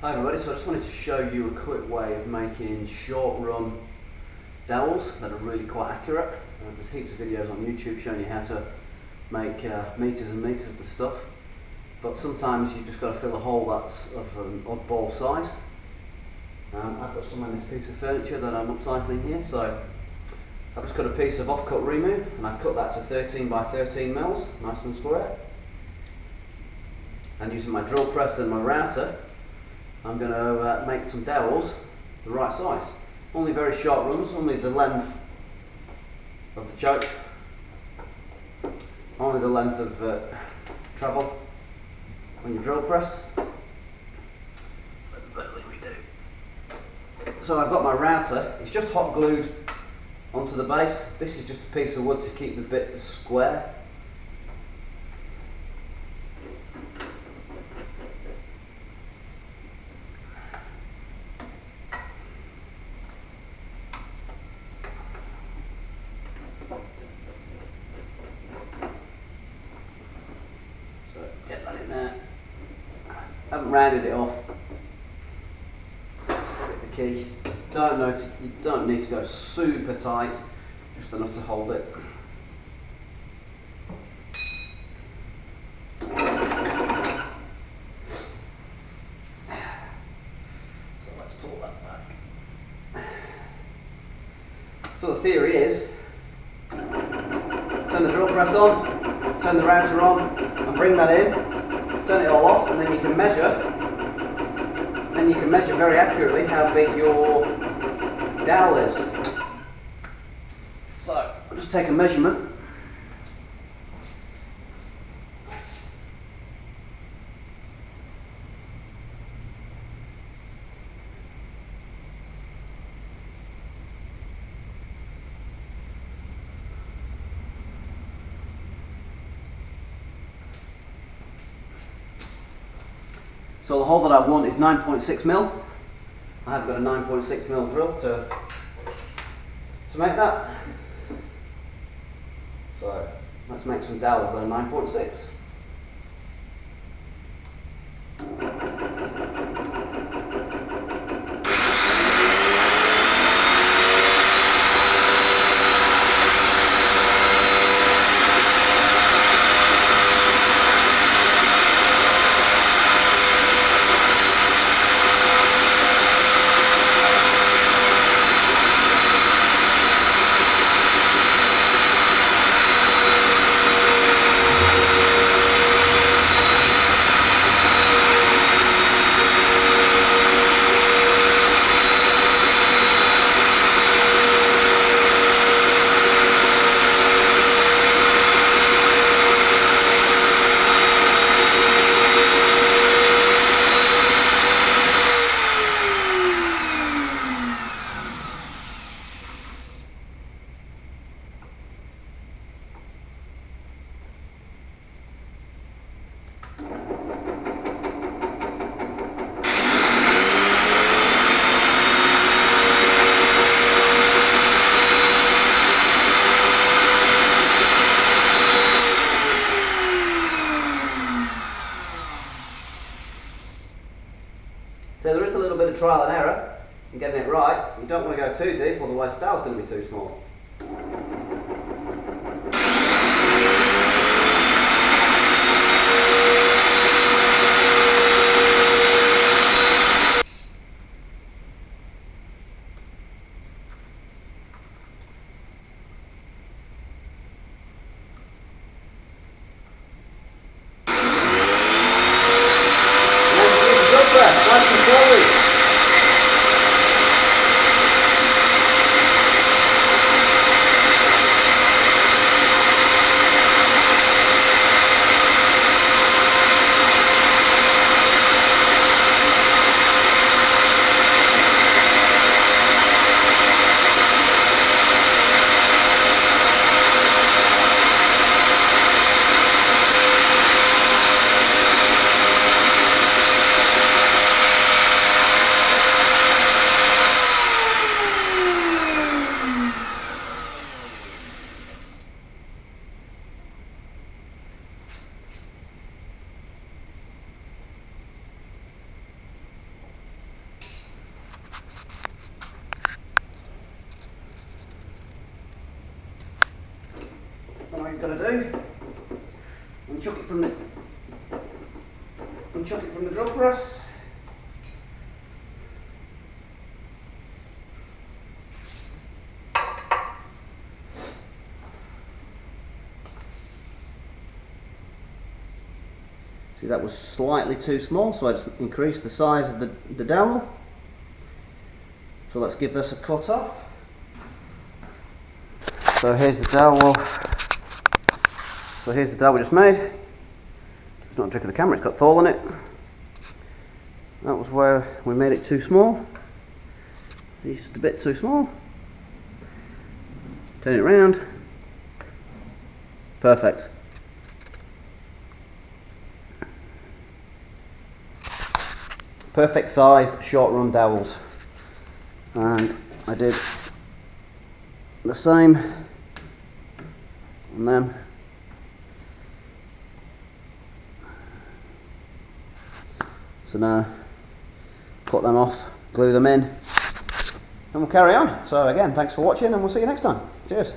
Hi everybody, so I just wanted to show you a quick way of making short run dowels that are really quite accurate. There's heaps of videos on YouTube showing you how to make meters and meters of the stuff, but sometimes you've just got to fill a hole that's of an oddball size. I've got some on this piece of furniture that I'm upcycling here, so I've just cut a piece of off-cut remove and I've cut that to 13 by 13 mils, nice and square. And using my drill press and my router, I'm going to make some dowels the right size. Only very short runs, only the length of the choke, only the length of travel on your drill press. So I've got my router, it's just hot glued onto the base. This is just a piece of wood to keep the bit square. So get that in there. I haven't rounded it off. Hit the key. You don't need to go super tight, just enough to hold it. So let's pull that back. So the theory is, turn the drill press on, turn the router on, and bring that in, turn it all off, and then you can measure. Then you can measure very accurately how big your dowel is. So I'll just take a measurement. So the hole that I want is 9.6 mil. I have got a 9.6 mil drill to make that. So let's make some dowels that are 9.6. So there is a little bit of trial and error in getting it right. You don't want to go too deep, otherwise the dowel's going to be too small. Nice and slowly. you've got to do, unchuck it from the drill press. See, that was slightly too small, so I just increased the size of the dowel. So let's give this a cut off. So here's the dowel. So here's the dowel we just made. It's not a trick of the camera, it's got thole in it. That was where we made it too small. It's just a bit too small. Turn it around. Perfect. Perfect size short run dowels. And I did the same on them. So now cut them off, glue them in, and we'll carry on. So again, thanks for watching, and we'll see you next time. Cheers.